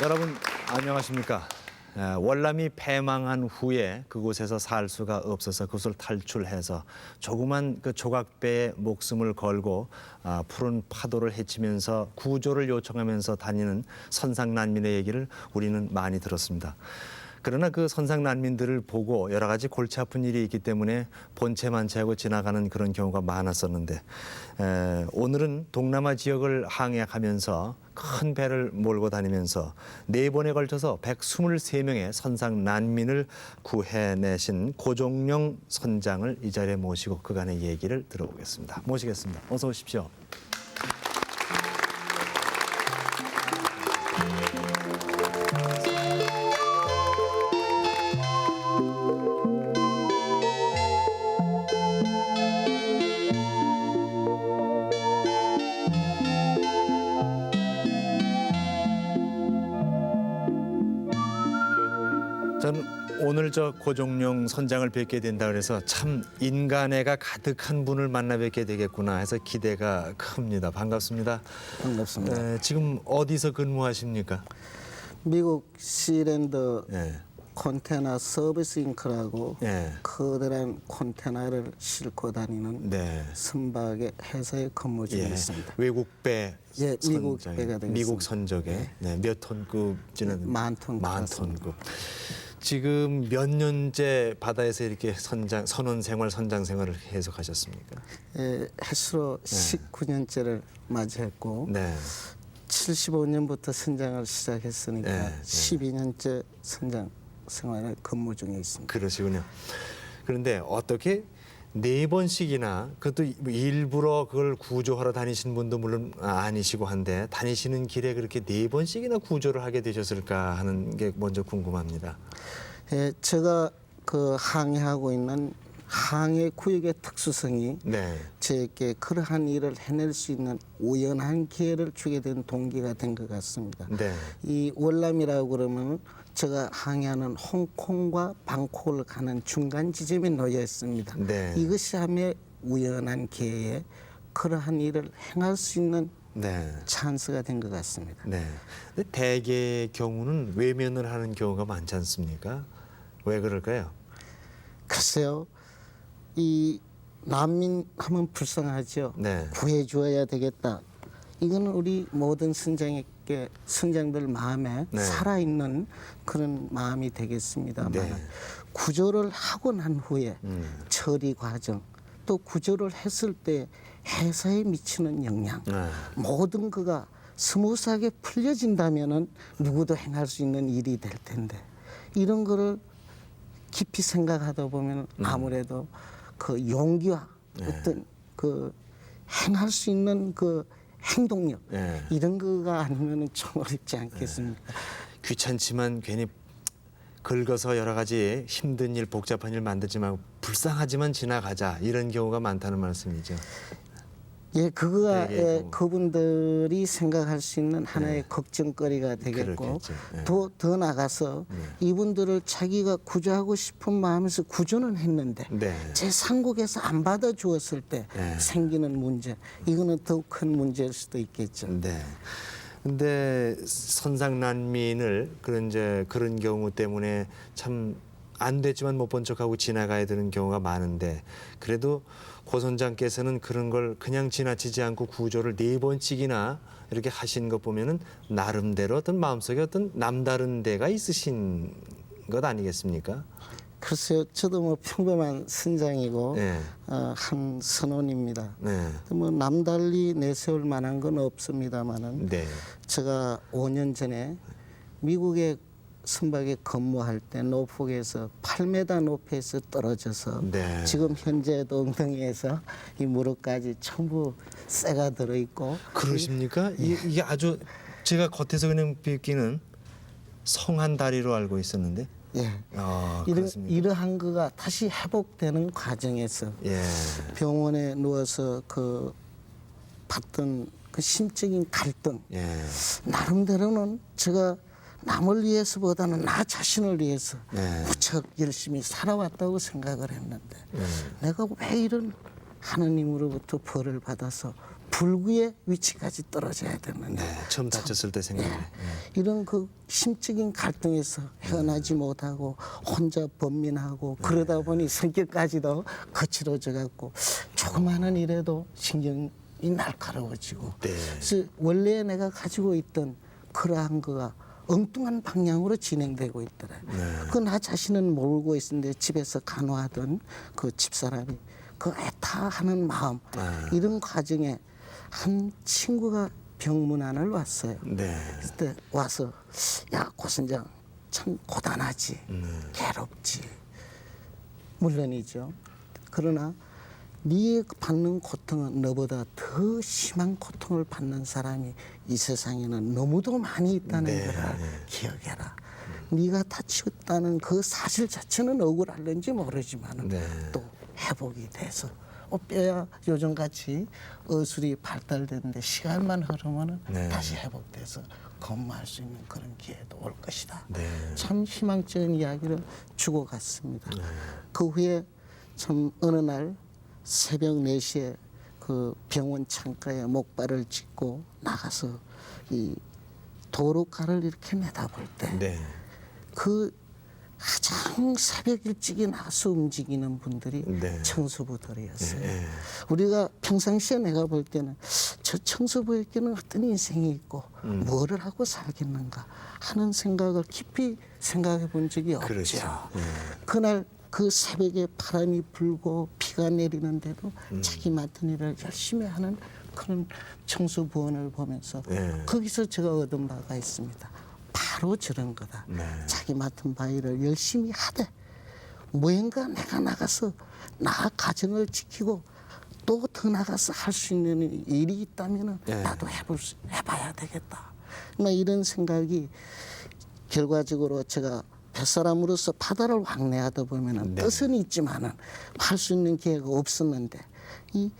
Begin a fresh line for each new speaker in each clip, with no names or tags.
여러분 안녕하십니까? 월남이 패망한 후에 그곳에서 살 수가 없어서 그곳을 탈출해서 조그만 그 조각배에 목숨을 걸고 푸른 파도를 헤치면서 구조를 요청하면서 다니는 선상 난민의 얘기를 우리는 많이 들었습니다. 그러나 그 선상 난민들을 보고 여러 가지 골치 아픈 일이 있기 때문에 본체만체하고 지나가는 그런 경우가 많았었는데 오늘은 동남아 지역을 항해하면서 큰 배를 몰고 다니면서 4번에 걸쳐서 123명의 선상 난민을 구해내신 고종룡 선장을 이 자리에 모시고 그간의 얘기를 들어보겠습니다. 모시겠습니다. 어서 오십시오. 저는 오늘 저 고종룡 선장을 뵙게 된다 그래서 참 인간애가 가득한 분을 만나 뵙게 되겠구나 해서 기대가 큽니다. 반갑습니다.
반갑습니다.
지금 어디서 근무하십니까?
미국 시랜드
예.
컨테너 서비스 잉크라고
예.
커다란 컨테너를 싣고 다니는
네.
선박의 회사에 근무 중에
예.
있습니다.
외국배
예, 미국
선장이-
배가 되겠습니다.
미국 선적에 네. 몇 톤급지는
만 톤.
만 톤급. 지금 몇 년째 바다에서 이렇게 선원 생활, 선장 생활을 계속하셨습니까?
예, 횟수로 19년째를 맞이했고
네.
75년부터 선장을 시작했으니까
네, 네.
12년째 선장 생활을 근무 중에 있습니다.
그러시군요. 그런데 어떻게 4번씩이나 그것도 일부러 그걸 구조하러 다니신 분도 물론 아니시고 한데 다니시는 길에 그렇게 4번씩이나 구조를 하게 되셨을까 하는 게 먼저 궁금합니다.
예, 제가 그 항해하고 있는 항해 구역의 특수성이
네.
저에게 그러한 일을 해낼 수 있는 우연한 기회를 주게 된 동기가 된 것 같습니다.
네.
이 월남이라고 그러면 제가 항해하는 홍콩과 방콕을 가는 중간 지점에 놓여 있습니다.
네.
이것이 하며 우연한 기회에 그러한 일을 행할 수 있는
네.
찬스가 된 것 같습니다.
네. 근데 대개의 경우는 외면을 하는 경우가 많지 않습니까? 왜 그럴까요?
글쎄요, 이 난민 하면 불쌍하죠.
네.
구해줘야 되겠다. 이거는 우리 모든 선장들 마음에
네.
살아있는 그런 마음이 되겠습니다만
네.
구조를 하고 난 후에 처리 과정 또 구조를 했을 때 회사에 미치는 영향
네.
모든 그가 스무스하게 풀려진다면은 누구도 행할 수 있는 일이 될 텐데 이런 거를 깊이 생각하다 보면 아무래도 그 용기와 어떤 그 행할 수 있는 그 행동력
네.
이런 거가 아니면은 좀 어렵지 않겠습니까?
귀찮지만 괜히 긁어서 여러 가지 힘든 일, 복잡한 일 만들지 말고 불쌍하지만 지나가자 이런 경우가 많다는 말씀이죠.
예, 그거가
되게
예,
좀-
그분들이 생각할 수 있는 하나의 걱정거리가 되겠고
그렇겠죠. 예.
더 나가서 이분들을 자기가 구조하고 싶은 마음에서 구조는 했는데
네.
제3국에서 안 받아주었을 때
네.
생기는 문제 이거는 더욱 큰 문제일 수도 있겠죠.
네. 근데 선상 난민을 그런 경우 때문에 참 안 됐지만 못 본 척하고 지나가야 되는 경우가 많은데 그래도 고 선장께서는 그런 걸 그냥 지나치지 않고 구조를 4번씩이나 이렇게 하신 것 보면은 나름대로 어떤 마음속에 어떤 남다른 데가 있으신 것 아니겠습니까?
글쎄요, 저도 뭐 평범한 선장이고
네.
한 선원입니다.
네.
뭐 남달리 내세울 만한 건 없습니다만은
네.
제가 5년 전에 미국의 선박에 근무할 때 노폭에서 8m 높이에서 떨어져서
네.
지금 현재도 엉덩이에서 이 무릎까지 전부 쇠가 들어있고
그러십니까? 이게 아주 제가 겉에서 그냥 뵙기는 성한 다리로 알고 있었는데.
예.
그렇습니까?
이러한 거가 다시 회복되는 과정에서
예.
병원에 누워서 그 받던 그 심적인 갈등
예.
나름대로는 제가 남을 위해서보다는 나 자신을 위해서
네.
무척 열심히 살아왔다고 생각을 했는데 내가 왜 이런 하느님으로부터 벌을 받아서 불구의 위치까지 떨어져야 되는데
네, 처음 다쳤을 때 생각해.
이런 그 심적인 갈등에서 헤어나지 못하고 혼자 번민하고 그러다 보니 성격까지도 거칠어져 갖고 조그마한 일에도 신경이 날카로워지고
네.
그래서 원래 내가 가지고 있던 그러한 거가 엉뚱한 방향으로 진행되고 있더라. 그 나 자신은 모르고 있었는데 집에서 간호하던 그 집사람이 그 애타하는 마음 이런 과정에 한 친구가 병문안을 왔어요.
네.
그때 와서 야 고선장 참 고단하지 괴롭지 물론이죠. 그러나 네 받는 고통은 너보다 더 심한 고통을 받는 사람이 이 세상에는 너무도 많이 있다는 거를 기억해라. 네가 다치웠다는 그 사실 자체는 억울할는지 모르지만 또 회복이 돼서 뼈야 요즘같이 의술이 발달됐는데 시간만 흐르면 다시 회복돼서 근무할 수 있는 그런 기회도 올 것이다. 참 희망적인 이야기를 주고 갔습니다. 그 후에 참 어느 날 새벽 4시에 그 병원 창가에 목발을 짚고 나가서 이 도로가를 이렇게 내다볼 때 그 가장 새벽 일찍이 나가서 움직이는 분들이 청소부들이었어요. 우리가 평상시에 내가 볼 때는 저 청소부에게는 어떤 인생이 있고 뭐를 하고 살겠는가 하는 생각을 깊이 생각해 본 적이 없죠. 그날 그 새벽에 바람이 불고 비가 내리는데도 자기 맡은 일을 열심히 하는 그런 청소부원을 보면서 거기서 제가 얻은 바가 있습니다. 바로 저런 거다. 자기 맡은 바일을 열심히 하되 무언가 내가 나가서 나 가정을 지키고 또 더 나가서 할 수 있는 일이 있다면 나도 해봐야 되겠다. 이런 생각이 결과적으로 제가 뱃사람으로서 바다를 왕래하다 보면 뜻은 있지만은 할 수 있는 기회가 없었는데 이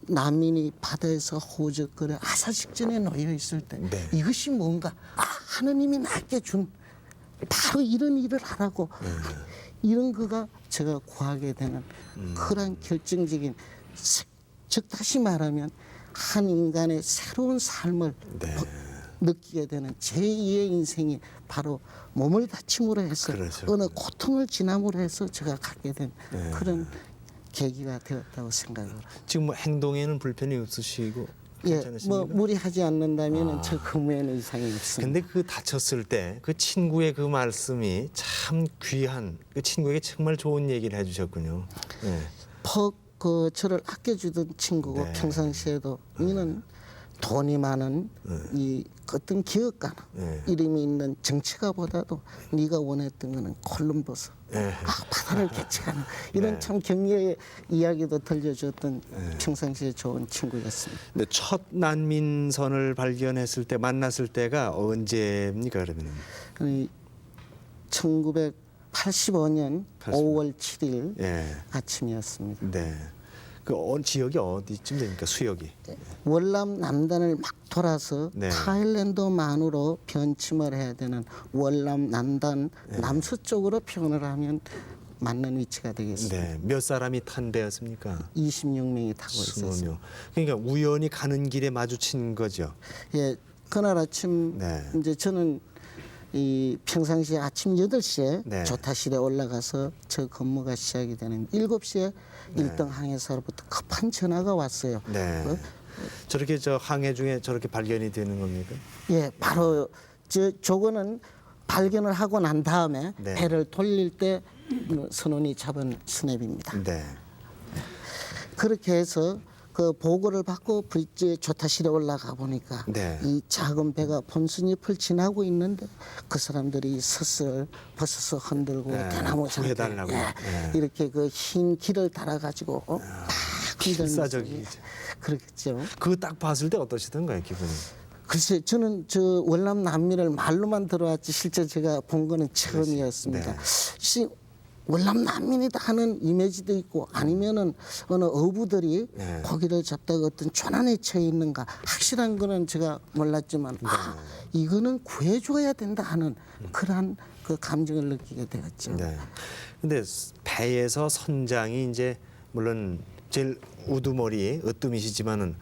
난민이 바다에서 호적거려 아사식전에 놓여 있을 때 이것이 뭔가 하느님이 나에게 준 바로 이런 일을 하라고 이런 거가 제가 구하게 되는 그런 결정적인 즉 다시 말하면 한 인간의 새로운 삶을 느끼게 되는 제2의 인생이 바로 몸을 다침으로 해서 어느 고통을 지남으로 해서 제가 갖게 된 그런 계기가 되었다고 생각을 합니다.
지금 뭐 행동에는 불편이 없으시고 괜찮으십니까?
뭐 무리하지 않는다면 저 근무에는 이상이 없습니다.
근데 그 다쳤을 때 그 친구의 그 말씀이 참 귀한 그 친구에게 정말 좋은 얘기를 해주셨군요.
그 저를 아껴주던 친구고 평상시에도 너는 돈이 많은 이 어떤 기업가 이름이 있는 정치가보다도 네가 원했던 거는 콜럼버스 바다를 개척하는 이런 참 격려의 이야기도 들려줬던 평상시에 좋은 친구였습니다.
근데 첫 난민선을 발견했을 때 만났을 때가 언제입니까 그러면?
1985년 5월 7일 아침이었습니다.
네. 그 지역이 어디쯤 됩니까? 수역이?
월남 남단을 막 돌아서 타일랜드만으로 변침을 해야 되는 월남 남단 남서쪽으로 표현을 하면 맞는 위치가 되겠습니다.
네. 몇 사람이 탄 배였습니까?
26명이 타고 있었어요.
그러니까 우연히 가는 길에 마주친 거죠.
예, 그날 아침 이제 저는 이 평상시에 아침 8시에 조타실에 올라가서 저 근무가 시작이 되는 7시에 1등 항해사로부터 급한 전화가 왔어요.
저렇게 저 항해 중에 저렇게 발견이 되는 겁니까?
예, 바로 저거는 발견을 하고 난 다음에 배를 돌릴 때 선원이 잡은 스냅입니다. 그렇게 해서 그 보고를 받고 조타실에 올라가 보니까 이 작은 배가 본순잎을 지나고 있는데 그 사람들이 섯을 벗어서 흔들고 대나무 장대 이렇게 그 흰 길을 달아가지고 막
필사적이죠.
그렇겠죠.
그거 딱 봤을 때 어떠시던가요 기분이?
글쎄 저는 저 월남 난민을 말로만 들어왔지 실제 제가 본 거는 처음이었습니다. 월남 난민이다 하는 이미지도 있고 아니면은 어느 어부들이 고기를 잡다가 어떤 조난에 처해 있는가 확실한 거는 제가 몰랐지만 이거는 구해줘야 된다 하는 그러한 그 감정을 느끼게 되었죠.
근데 배에서 선장이 이제 물론 제일 우두머리 으뜸이시지만은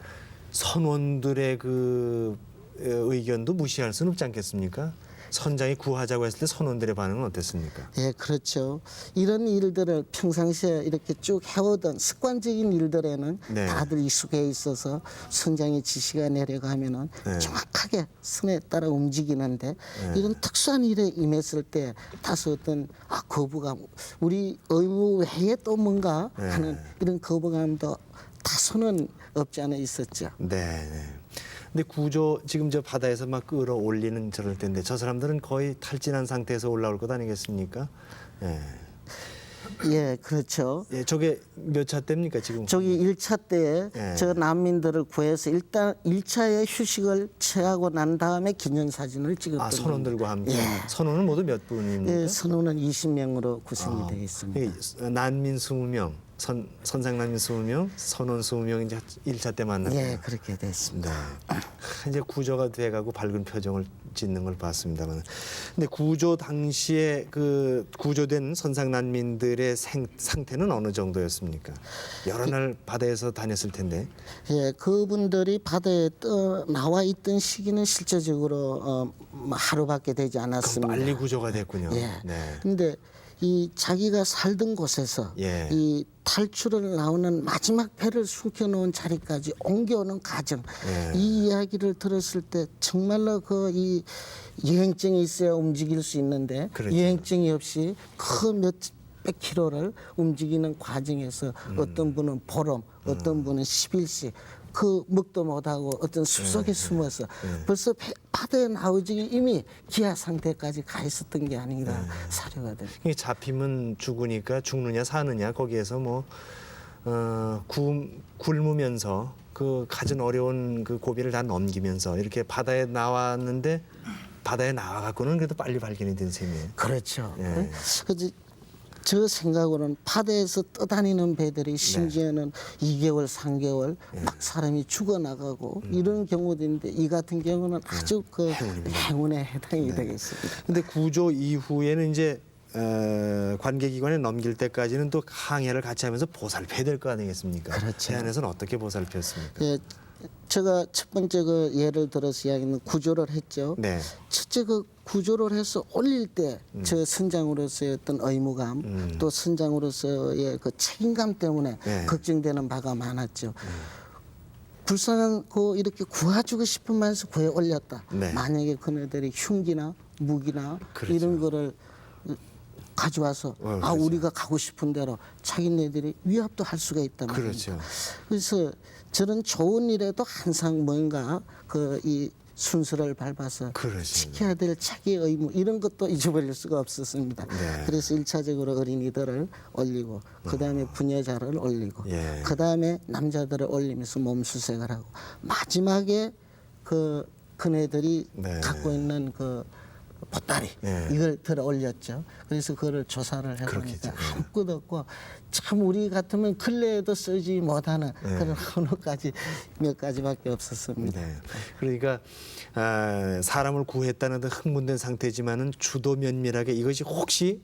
선원들의 그 의견도 무시할 수는 없지 않겠습니까? 선장이 구하자고 했을 때 선원들의 반응은 어땠습니까?
예, 그렇죠. 이런 일들을 평상시에 이렇게 쭉 해오던 습관적인 일들에는
네.
다들 익숙해 있어서 선장의 지시가 내려가면은
네.
정확하게 선에 따라 움직이는데 이런 특수한 일에 임했을 때 다소 어떤 거부감, 우리 의무 외에 또 뭔가 하는 이런 거부감도 다소는 없지 않아 있었죠.
네. 네. 근데 구조 지금 저 바다에서 막 끌어올리는 저럴 텐데 저 사람들은 거의 탈진한 상태에서 올라올 것 아니겠습니까? 예.
예, 그렇죠.
예, 저게 몇 차 때입니까 지금?
저기 1차 때에
예.
저 난민들을 구해서 일단 1차의 휴식을 취하고 난 다음에 기념사진을 찍었던
아, 선원들과 함께.
예.
선원은 모두 몇 분입니까?
예, 선원은 20명으로 구성이 되어 있습니다.
이 난민 20명, 선상 난민 20명, 선원 20명 이제 1차 때 만났고.
예, 그렇게 됐습니다.
네. 이제 구조가 돼가고 밝은 표정을 짓는 걸 봤습니다만, 근데 구조 당시에 그 구조된 선상 난민들의 상태는 어느 정도였습니까? 여러 날 바다에서 다녔을 텐데.
예, 그분들이 바다에 나와 있던 시기는 실제적으로 하루밖에 되지
그럼
않았습니다.
빨리 구조가 됐군요.
예.
네.
근데 이 자기가 살던 곳에서
예.
이 탈출을 나오는 마지막 배를 숨겨놓은 자리까지 옮겨오는 과정,
예.
이 이야기를 들었을 때 정말로 그 이 여행증이 있어야 움직일 수 있는데
그렇죠.
여행증이 없이 그 몇백 킬로를 움직이는 과정에서 어떤 분은 보름, 어떤 분은 10일씩 그 먹도 못하고 어떤 숲속에 숨어서 벌써 바다에 나오기 이미 기아 상태까지 가 있었던 게 아닌가 사료가 됩니다.
이게 잡히면 죽으니까 죽느냐 사느냐 거기에서 뭐 굶으면서 그 가진 어려운 그 고비를 다 넘기면서 이렇게 바다에 나왔는데 바다에 나와갖고는 그래도 빨리 발견이 된 셈이에요.
그렇죠.
예.
그래서 저 생각으로는 바다에서 떠다니는 배들이 심지어는 2개월, 3개월 막 사람이 죽어나가고 이런 경우도 있는데 이 같은 경우는 아주 그 행운에 해당이 되겠습니다.
근데 구조 이후에는 이제 관계기관에 넘길 때까지는 또 항해를 같이 하면서 보살펴야 될 거 아니겠습니까?
그렇죠.
해안에서는 어떻게 보살폈습니까?
예, 제가 첫 번째 그 예를 들어서 이야기는 구조를 했죠.
네.
첫째 그 구조를 해서 올릴 때 저 선장으로서의 어떤 의무감 또 선장으로서의 그 책임감 때문에
네.
걱정되는 바가 많았죠. 불쌍한 그 이렇게 구해주고 싶은 마음에서 구해 올렸다.
네.
만약에 그네들이 흉기나 무기나
그렇죠.
이런 거를 가져와서
그렇죠.
우리가 가고 싶은 대로 자기네들이 위협도 할 수가 있단 말입니다.
그렇죠.
그래서 저는 좋은 일에도 항상 뭔가 그 이 순서를 밟아서
그렇습니다.
지켜야 될 자기의 의무 이런 것도 잊어버릴 수가 없었습니다.
네.
그래서 1차적으로 어린이들을 올리고 그다음에 부녀자를 올리고
예.
그다음에 남자들을 올리면서 몸수색을 하고 마지막에 그네들이
네.
갖고 있는 그 보따리
예.
이걸 들어 올렸죠. 그래서 그거를 조사를 해보니까
그렇겠죠. 예.
아무것도 없고 참 우리 같으면 근래에도 쓰지 못하는
예.
그런 언어까지 몇 가지밖에 없었습니다.
네. 그러니까 사람을 구했다는 데 흥분된 상태지만은 주도 면밀하게 이것이 혹시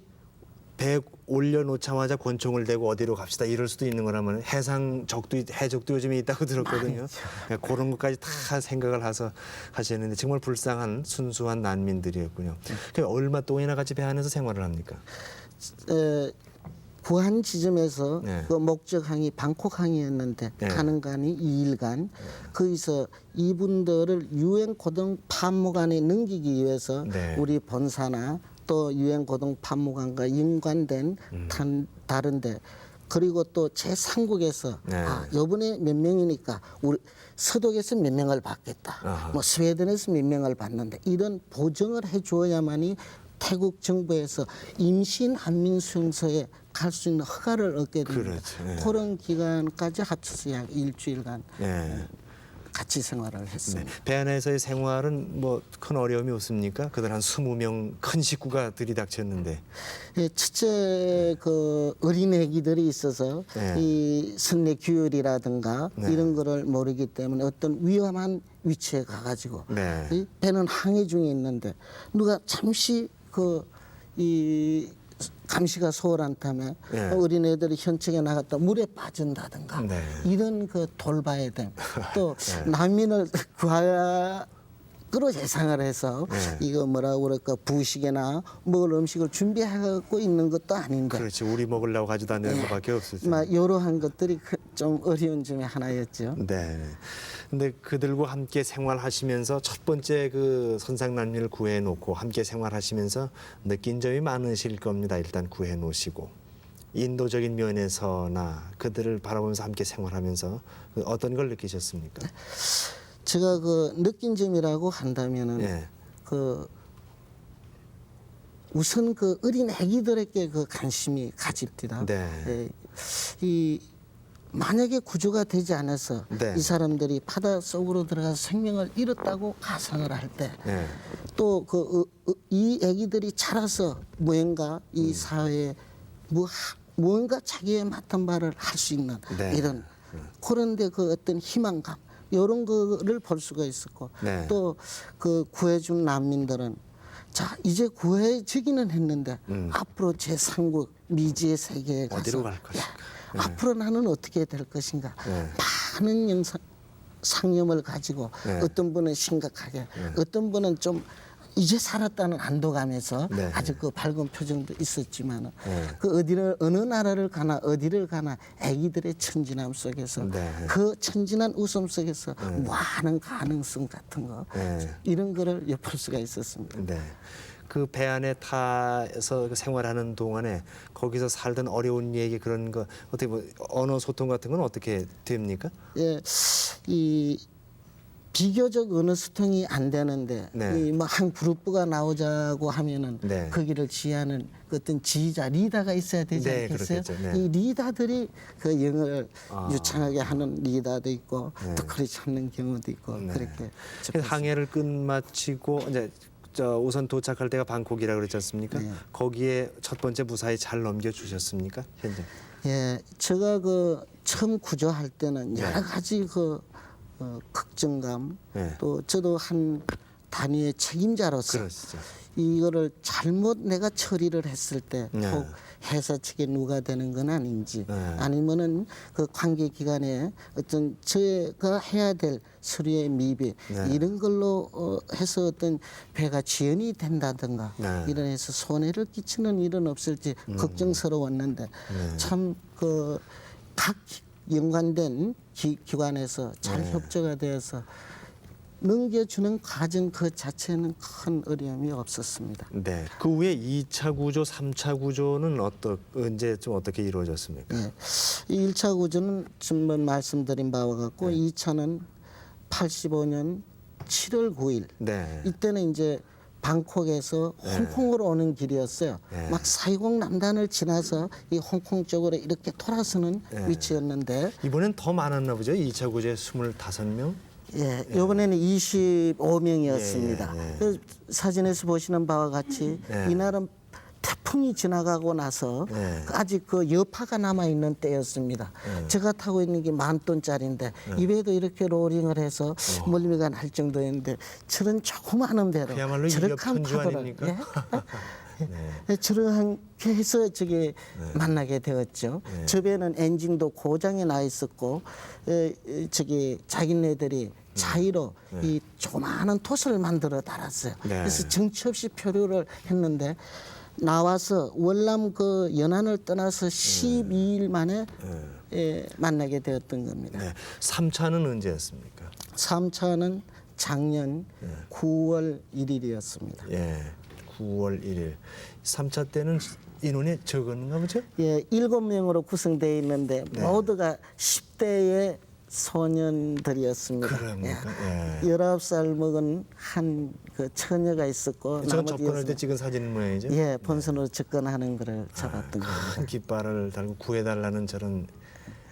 배 올려놓자마자 권총을 대고 어디로 갑시다 이럴 수도 있는 거라면 해적도 요즘에 있다고 들었거든요. 그러니까 그런 것까지 다 생각을 해서 하시는데 정말 불쌍한 순수한 난민들이었군요. 그러니까 얼마 동안이나 같이 배 안에서 생활을 합니까?
구한 지점에서
네.
그 목적항이 방콕항이었는데
네.
가는 간이 2일간 거기서 이분들을 유엔 고등 판무관에 넘기기 위해서
네.
우리 본사나 또 유엔 고등 판무관과 연관된 다른데 그리고 또 제3국에서
네.
이번에 몇 명이니까 우리 서독에서 몇 명을 받겠다.
아하.
뭐 스웨덴에서 몇 명을 받는데 이런 보정을 해주어야만이 태국 정부에서 임시 난민 수용소에 갈 수 있는 허가를 얻게 됩니다.
그렇죠. 네.
그런 기간까지 합쳐서 약 일주일간
네.
같이 생활을 했습니다.
배 안에서의 생활은 뭐 큰 어려움이 없습니까? 그들 한 20명 큰 식구가 들이닥쳤는데.
예, 첫째 그 어린 애기들이 있어서
네.
이 선내 규율이라든가
네.
이런 거를 모르기 때문에 어떤 위험한 위치에 가가지고
네.
이 배는 항해 중에 있는데 누가 잠시 이 감시가 소홀한다면
예.
어린애들이 현책에 나갔다 물에 빠진다든가
네.
이런 그 돌봐야 됨. 또 난민을 구하기로 예상을 해서 이거 뭐라고 그럴까 부식이나 먹을 음식을 준비하고 있는 것도 아닌데
그렇지. 우리 먹으려고 가지고 다니는 것밖에 없었죠.
막 이러한 것들이 좀 어려운 점의 하나였죠.
네. 근데 그들과 함께 생활하시면서 첫 번째 그 선상난민을 구해 놓고 함께 생활하시면서 느낀 점이 많으실 겁니다. 일단 구해 놓으시고 인도적인 면에서나 그들을 바라보면서 함께 생활하면서 그 어떤 걸 느끼셨습니까?
제가 그 느낀 점이라고 한다면은
예.
그 우선 그 어린 아기들에게 그 관심이 가집니다.
네.
예, 이 만약에 구조가 되지 않아서
네.
이 사람들이 바다 속으로 들어가서 생명을 잃었다고 가상을 할 때
예.
또 그 이 아기들이 자라서 무언가 이 사회에 무언가 자기의 맡은 바를 할 수 있는
네.
이런 그런데 그 어떤 희망감 이런 거를 볼 수가 있었고
네.
또 그 구해준 난민들은 자 이제 구해지기는 했는데 앞으로 제3국 미지의 세계에 가서
어디로 갈 것인가?
야, 앞으로 나는 어떻게 될 것인가
네.
많은 상념을 가지고
네.
어떤 분은 심각하게 어떤 분은 좀 이제 살았다는 안도감에서
네.
아주 그 밝은 표정도 있었지만
네.
그 어디를 어느 나라를 가나 어디를 가나 아기들의 천진함 속에서
네.
그 천진한 웃음 속에서 많은 가능성 같은 거
네.
이런 거를 엿볼 수가 있었습니다.
네. 그 배 안에 타서 생활하는 동안에 거기서 살던 어려운 얘기 그런 거 어떻게 뭐 언어 소통 같은 건 어떻게 됩니까?
예, 이 비교적 언어 소통이 안 되는데
네.
이 뭐 한 그룹부가 나오자고 하면은
네.
거기를 지휘하는 그 어떤 지휘자 리더가 있어야 되지
네,
않겠어요?
그렇겠죠. 네.
이 리더들이 그 영어를
아.
유창하게 하는 리더도 있고 또 그렇지 않는 경우도 있고
네.
그렇게
그래서 항해를 끝마치고 이제 저 우선 도착할 때가 방콕이라고 그랬지 않습니까?
네.
거기에 첫 번째 무사히 잘 넘겨주셨습니까? 현재.
예, 제가 그 처음 구조할 때는
네.
여러 가지 그 걱정감
네.
또 저도 한 단위의 책임자로서
그러시죠.
이거를 잘못 내가 처리를 했을 때
네.
혹 회사 측에 누가 되는 건 아닌지
네.
아니면은 그 관계 기관에 어떤 저가 해야 될 서류의 미비
네.
이런 걸로 해서 어떤 배가 지연이 된다든가
네.
이런 해서 손해를 끼치는 일은 없을지 걱정스러웠는데 참 그 각 연관된 기관에서 잘 협조가 되어서 넘겨주는 과정 그 자체는 큰 어려움이 없었습니다.
네. 그 후에 2차 구조, 3차 구조는 언제 좀 어떻게 이루어졌습니까?
예. 이 1차 구조는 지금 말씀드린 바와 같고 2차는 85년 7월 9일
네.
이때는 이제 방콕에서 홍콩으로 오는 길이었어요.
네.
막 사이공 남단을 지나서 이 홍콩 쪽으로 이렇게 돌아서는 위치였는데
이번엔 더 많았나 보죠? 2차 구조에 25명?
예, 이번에는 25명이었습니다.
예, 예.
그 사진에서 보시는 바와 같이
예.
이날은 태풍이 지나가고 나서
예.
아직 그 여파가 남아 있는 때였습니다. 제가 타고 있는 게 10,000톤짜리인데 이 배도 이렇게 로링을 해서 멀미가 날 정도였는데 저런 조그마한 배로
그야말로 인력 편주 아닙니까?
예, 저렇게 해서 저기 만나게 되었죠. 저 배는 엔진도 고장이 나 있었고 저기 자기네들이 자의로 이 조그마한 톳을 만들어 달았어요.
네.
그래서 정치 없이 표류를 했는데 나와서 월남 그 연안을 떠나서 12일 만에 만나게 되었던 겁니다.
네. 3차는 언제였습니까?
3차는 작년 9월 1일이었습니다.
예. 9월 1일. 3차 때는 인원이 적었는가 보죠?
예, 7명으로 구성되어 있는데 모두가 10대의 소년들이었습니다.
그럽니까? 예.
19살 먹은 한 그 처녀가 있었고
저
나머지
접근할 때
여섯-
찍은 사진 모양이죠?
예, 본선으로 접근하는 거를 잡았던 겁니다.
큰 깃발을 달고 구해달라는 저런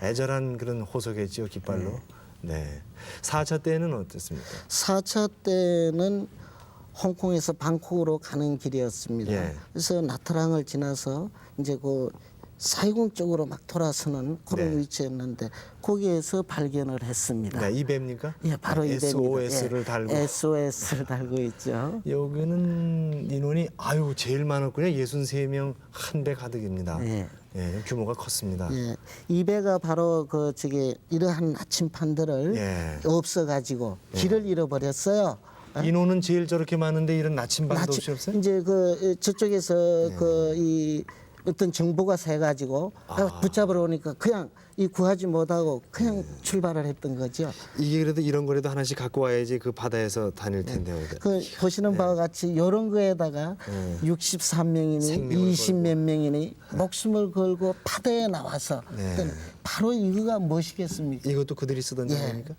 애절한 그런 호소겠죠, 깃발로. 네. 4차 때는 어땠습니까?
4차 때는 홍콩에서 방콕으로 가는 길이었습니다.
예.
그래서 나트랑을 지나서 이제 그 사이공 쪽으로 막 돌아서는 그런
네.
위치였는데 거기에서 발견을 했습니다.
네, 이 배입니까?
예, 바로 이 배입니다.
SOS를 달고.
SOS를 달고 있죠.
여기는 인원이 제일 많았군요. 63명 한 배 가득입니다.
예.
예, 규모가 컸습니다.
예, 이 배가 바로 이러한 나침판들을
예.
없어가지고 길을 잃어버렸어요.
인원은 제일 저렇게 많은데 이런 나침반도 없이 없어요?
이제 저쪽에서 이 어떤 정보가 새가지고 붙잡으러 오니까 그냥 이 구하지 못하고 그냥 출발을 했던 거죠.
이게 그래도 이런 거라도 하나씩 갖고 와야지 그 바다에서 다닐 텐데.
보시는 바와 같이 이런 거에다가 63명이니
생명을
20몇 명이니 목숨을 걸고 바다에 나와서 바로 이거가 무엇이겠습니까?
이것도 그들이 쓰던
예.
자입니까?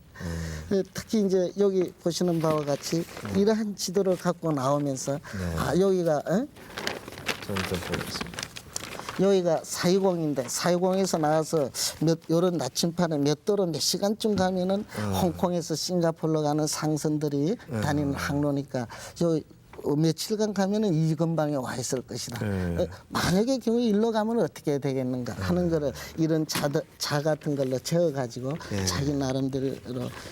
특히 이제 여기 보시는 바와 같이 이러한 지도를 갖고 나오면서 여기가
저는 좀 보겠습니다.
여기가 420인데 420에서 나와서 이런 나침판에 몇 도로 몇 시간쯤 가면은 홍콩에서 싱가포르로 가는 상선들이 다니는 항로니까 며칠간 가면은 이 근방에 와 있을 것이다. 만약에 경우 일로 가면 어떻게 되겠는가 하는 거를 이런 자 같은 걸로 재어 가지고 자기 나름대로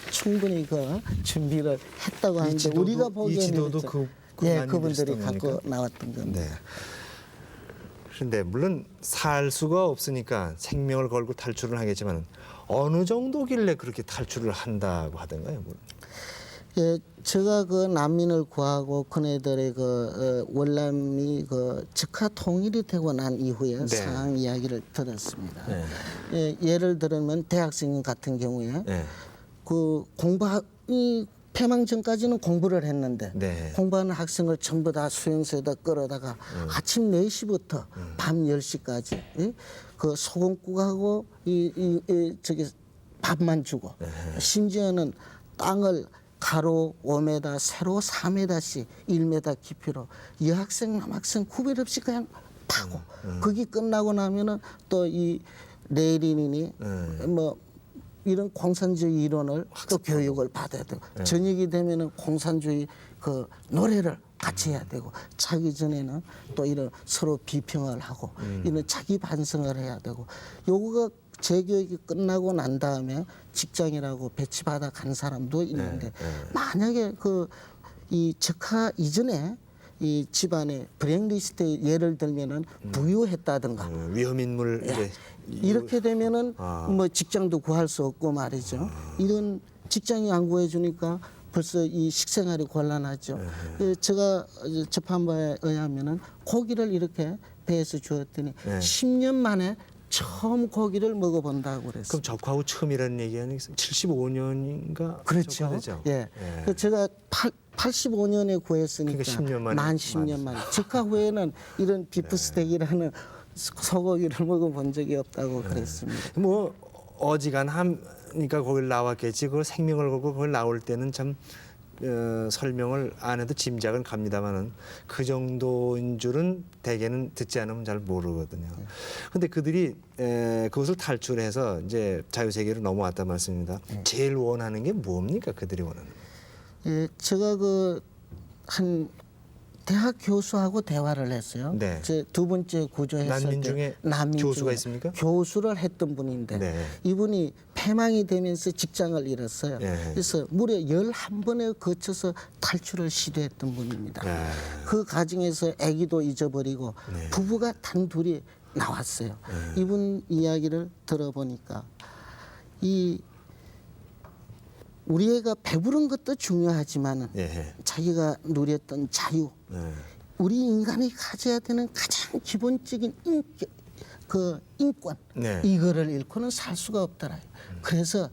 충분히 준비를 했다고 하는데 우리가 보기에는
이 지도도
그분들이 갖고 나왔던 겁니다.
네. 그런데 물론 살 수가 없으니까 생명을 걸고 탈출을 하겠지만 어느 정도길래 그렇게 탈출을 한다고 하던가요?
예, 제가 난민을 구하고 그네들의 월남이 즉화 통일이 되고 난 이후에 상황 이야기를 들었습니다. 예, 예를 들면 대학생 같은 경우에 공부이 폐망 전까지는 공부를 했는데 공부하는 학생을 전부 다 수용소에다 끌어다가 아침 4시부터 밤 10시까지 소금국하고 밥만 주고 심지어는 땅을 가로 5m, 세로 4m씩 1m 깊이로 여학생 남학생 구별 없이 그냥 파고 거기 끝나고 나면은 또 이 레닌이니 이런 공산주의 이론을 또 교육을 받아야 되고 저녁이 되면은 공산주의 노래를 같이 해야 되고 자기 전에는 또 이런 서로 비평을 하고 이런 자기 반성을 해야 되고 요거가 재교육이 끝나고 난 다음에 직장이라고 배치받아 간 사람도 있는데 만약에 이 적화 이전에 이 집안에 블랙리스트에 예를 들면은 부유했다든가
위험인물
이렇게 되면은 직장도 구할 수 없고 말이죠. 이런 직장이 안 구해주니까 벌써 이 식생활이 곤란하죠. 제가 접한 바에 의하면은 고기를 이렇게 배에서 주었더니 10년 만에 처음 고기를 먹어본다고 그랬어요.
그럼 적화 후 처음이라는 얘기 아니겠어요? 75년인가?
그렇죠. 예. 제가 85년에 구했으니까
그러니까 10년 만에.
만 10년 만에. 적화 후에는 이런 비프스테이크라는 소고기를 먹어본 적이 없다고 그랬습니다.
어지간하니까 거길 나왔겠지. 그걸 생명을 걸고 그걸 나올 때는 참 설명을 안 해도 짐작은 갑니다만은 그 정도인 줄은 대개는 듣지 않으면 잘 모르거든요. 그런데 그들이 그것을 탈출해서 이제 자유세계로 넘어왔단 말씀입니다. 제일 원하는 게 뭡니까? 그들이 원하는?
예, 제가 한 대학 교수하고 대화를 했어요. 제 두 번째 구조했을
난민
때
중에 교수가 있습니까?
교수를 했던 분인데 이분이 폐망이 되면서 직장을 잃었어요. 그래서 무려 11번에 거쳐서 탈출을 시도했던 분입니다. 그 과정에서 아기도 잊어버리고 부부가 단둘이 나왔어요. 이분 이야기를 들어보니까 우리 애가 배부른 것도 중요하지만은 자기가 누렸던 자유, 우리 인간이 가져야 되는 가장 기본적인 인권, 이거를 잃고는 살 수가 없더라. 그래서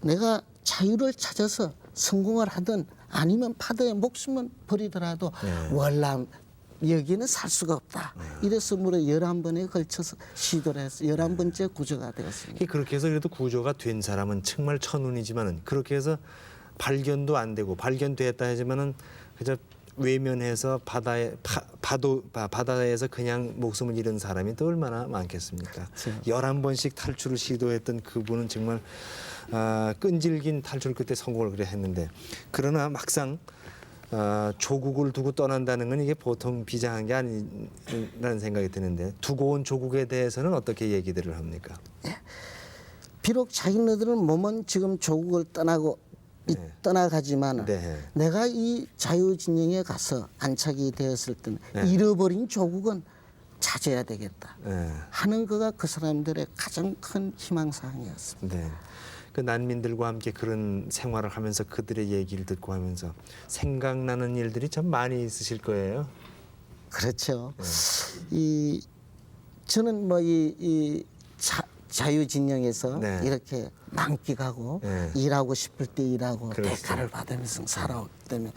내가 자유를 찾아서 성공을 하든 아니면 바다에 목숨을 버리더라도 월남 여기는 살 수가 없다. 이래서 무려 11번에 걸쳐서 시도를 해서 11번째 구조가 되었습니다.
그렇게 해서 그래도 구조가 된 사람은 정말 천운이지만은 그렇게 해서 발견도 안 되고 발견됐다 하지만은 그저 외면해서 바다에서 그냥 목숨을 잃은 사람이 또 얼마나 많겠습니까? 11번씩 탈출을 시도했던 그분은 정말 끈질긴 탈출 끝에 성공을 그래 했는데 그러나 막상 조국을 두고 떠난다는 건 이게 보통 비장한 게 아니라는 생각이 드는데 두고 온 조국에 대해서는 어떻게 얘기들을 합니까?
비록 자기네들은 몸은 지금 조국을 떠나가지만
네.
내가 이 자유진영에 가서 안착이 되었을 때는 잃어버린 조국은 찾아야 되겠다
네.
하는 거가 그 사람들의 가장 큰 희망사항이었습니다.
네. 그 난민들과 함께 그런 생활을 하면서 그들의 얘기를 듣고 하면서 생각나는 일들이 참 많이 있으실 거예요.
그렇죠. 저는 뭐 이 자유진영에서
네.
이렇게 만끽하고
네.
일하고 싶을 때 일하고
그렇죠.
대가를 받으면서 살아왔기 때문에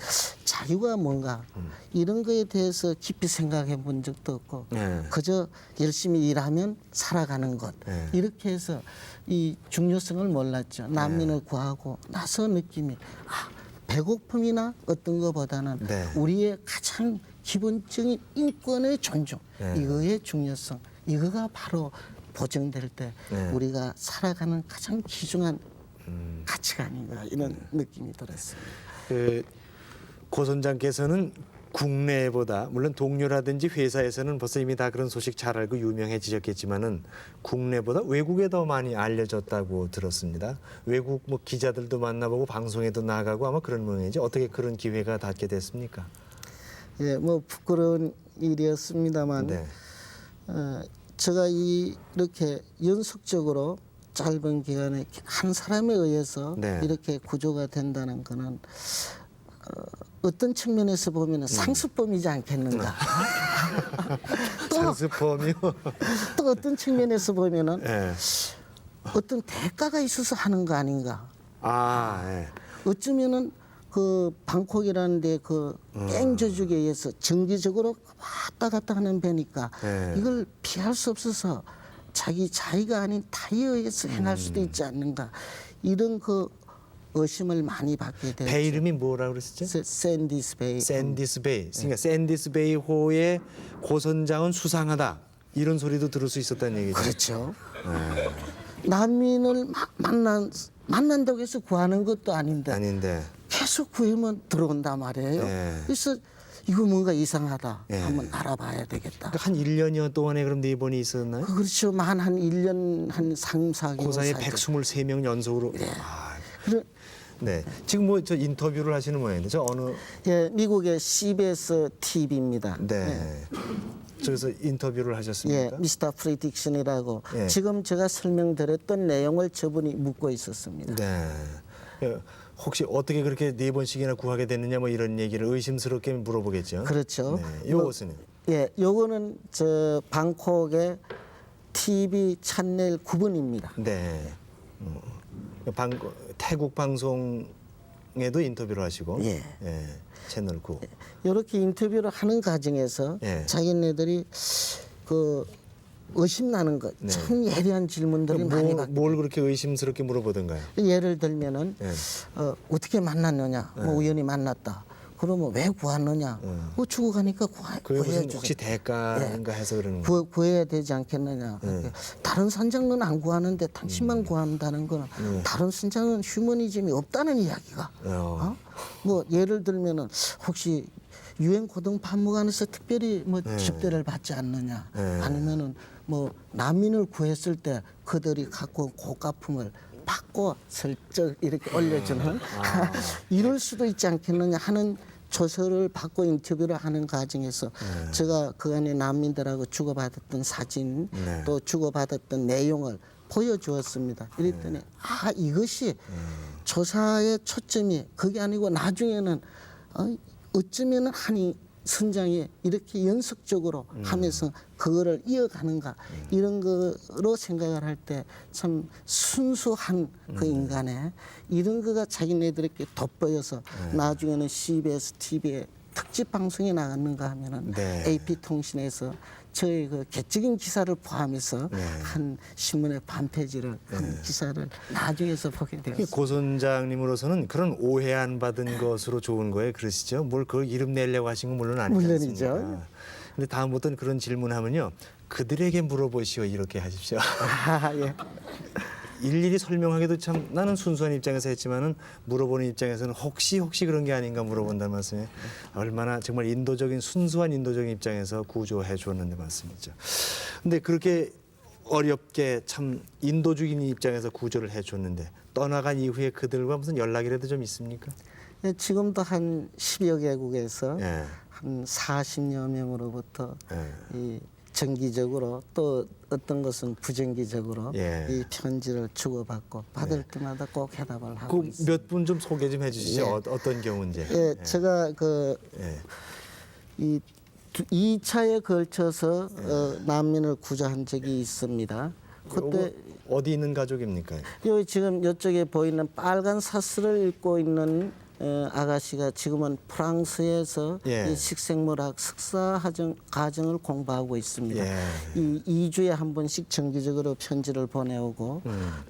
자유가 뭔가 이런 거에 대해서 깊이 생각해 본 적도 없고
네.
그저 열심히 일하면 살아가는 것
네.
이렇게 해서 이 중요성을 몰랐죠. 난민을 구하고 나서 느낌이 배고픔이나 어떤 것보다는
네.
우리의 가장 기본적인 인권의 존중
네.
이거의 중요성 이거가 바로 보정될 때
네.
우리가 살아가는 가장 귀중한 가치가 아닌가 이런 느낌이 들었습니다.
고 선장께서는 국내보다 물론 동료라든지 회사에서는 벌써 이미 다 그런 소식 잘 알고 유명해지셨겠지만은 국내보다 외국에 더 많이 알려졌다고 들었습니다. 외국 뭐 기자들도 만나보고 방송에도 나가고 아마 그런 모양이죠. 어떻게 그런 기회가 닿게 됐습니까?
예, 뭐 부끄러운 일이었습니다만
네.
제가 이렇게 연속적으로 짧은 기간에 한 사람에 의해서
네.
이렇게 구조가 된다는 거는 어떤 측면에서 보면 상습범이지 않겠는가.
상습범이요.
또 어떤 측면에서 보면은
네.
어떤 대가가 있어서 하는 거 아닌가.
예.
어쩌면은 그 방콕이라는 데 그 깽저죽에 의해서 정기적으로 왔다 갔다 하는 배니까
네.
이걸 피할 수 없어서 자기 자의가 아닌 타의에 의해서 행할 수도 있지 않는가 이런 그 의심을 많이 받게 되죠.
배 이름이 뭐라고 그러셨죠?
샌디스 베이.
샌디스 베이. 그러니까 샌디스 베이호의 고 선장은 수상하다. 이런 소리도 들을 수 있었다는 얘기죠.
그렇죠. 난민을 만난다고 해서 구하는 것도 아닌데
아닌데.
계속 구하면 들어온단 말이에요.
네.
그래서 이거 뭔가 이상하다.
네.
한번 알아봐야 되겠다.
한 1년여 동안에 그럼 네 번이 있었나요?
그렇죠. 한 1년 한 3, 4개월
그 사이에
사이에.
123명 연속으로.
그래,
네. 지금 뭐 저 인터뷰를 하시는 모양인데 저 어느
예, 미국의 CBS TV입니다.
네. 저기서 인터뷰를
예,
하셨습니까?
미스터 프리딕션이라고
예.
지금 제가 설명드렸던 내용을 저분이 묻고 있었습니다.
네. 혹시 어떻게 그렇게 네 번씩이나 구하게 됐느냐 뭐 이런 얘기를 의심스럽게 물어보겠죠.
그렇죠.
네. 요것은
예, 요거는 저 방콕의 TV 채널 9번입니다.
네. 태국 방송에도 인터뷰를 하시고
예.
채널 9.
이렇게 인터뷰를 하는 과정에서
예.
자기네들이 그 의심나는 것,
네.
참 예리한 질문들이 많이 받게
뭘 그렇게 의심스럽게 물어보던가요?
예를 들면은
예.
어떻게 만났느냐, 뭐 우연히 만났다. 그러면 왜 구하느냐? 죽어가니까
그게 무슨
구해야지.
혹시 대가인가 해서 그러는 거예요?
구해야 되지 않겠느냐. 다른 선장은 안 구하는데 당신만 구한다는 거는 다른 선장은 휴머니즘이 없다는 이야기가. 뭐 예를 들면은 혹시 유엔 고등판무관에서 특별히 뭐 접대를 받지 않느냐, 아니면은 뭐 난민을 구했을 때 그들이 갖고 온 고가품을 받고 슬쩍 이렇게 올려주는 이럴 수도 있지 않겠느냐 하는 조서를 받고 인터뷰를 하는 과정에서 제가 그 안에 난민들하고 주고받았던 사진 또 주고받았던 내용을 보여주었습니다. 이랬더니 이것이 조사의 초점이 그게 아니고 나중에는 어쩌면은 한이 선장이 이렇게 연속적으로 하면서 그거를 이어가는가 이런 거로 생각을 할 때 참 순수한 그 인간의 이런 거가 자기네들에게 돋보여서 나중에는 CBS TV에 특집 방송에 나갔는가 하면은
네.
AP통신에서 저희 그 개적인 기사를 포함해서 한 신문의 반페이지를 한 기사를 나중에서 보게 되었습니다.
고 선장님으로서는 그런 오해 안 받은 것으로 좋은 거예요, 그러시죠? 뭘 그 이름 내려고 하신 건 물론 아니지
물론이죠.
않습니까? 근데 다음부터는 그런 질문하면요, 그들에게 물어보시오 이렇게 하십시오.
예.
일일이 설명하기도 참 나는 순수한 입장에서 했지만은 물어보는 입장에서는 혹시 그런 게 아닌가 물어본다는 말씀에 얼마나 정말 인도적인 순수한 인도적인 입장에서 구조해 주었는데 말씀이죠. 근데 그렇게 어렵게 참 인도적인 입장에서 구조를 해 줬는데 떠나간 이후에 그들과 무슨 연락이라도 좀 있습니까?
예, 지금도 한 10여 개국에서
예.
한 40여 명으로부터
예.
이 정기적으로 또 어떤 것은 부정기적으로
예.
이 편지를 주고받고 받을 때마다 꼭 해답을 하고
그
있습니다.
몇 분 좀 소개 좀 해주시죠.
예.
어떤 경우인지.
예, 제가 그
예.
이 2차에 걸쳐서 난민을 구조한 적이 있습니다. 그때
어디 있는 가족입니까?
여기 지금 이쪽에 보이는 빨간 사슬을 입고 있는 아가씨가 지금은 프랑스에서
예.
이 식생물학 석사 과정을 공부하고 있습니다.
예.
이 2주에 한 번씩 정기적으로 편지를 보내오고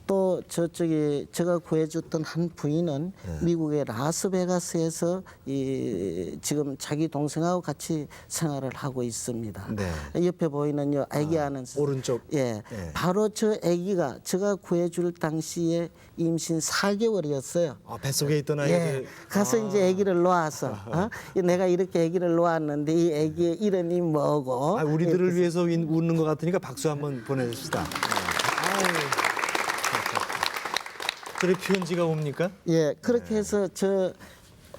또 저쪽에 제가 구해줬던 한 부인은 미국의 라스베가스에서 이 지금 자기 동생하고 같이 생활을 하고 있습니다.
네.
옆에 보이는 요 아기 하는
오른쪽.
예,
예.
바로 저 아기가 제가 구해줄 당시에 임신 4개월이었어요.
아, 뱃속에 있던
예,
아이들.
가서 이제 아기를 놓아서 내가 이렇게 아기를 놓았는데 이 아기의 이름이 뭐고?
아, 우리들을 위해서 웃는 것 같으니까 박수 한번 보내줍시다. 그래 편지가 옵니까?
예, 그렇게 해서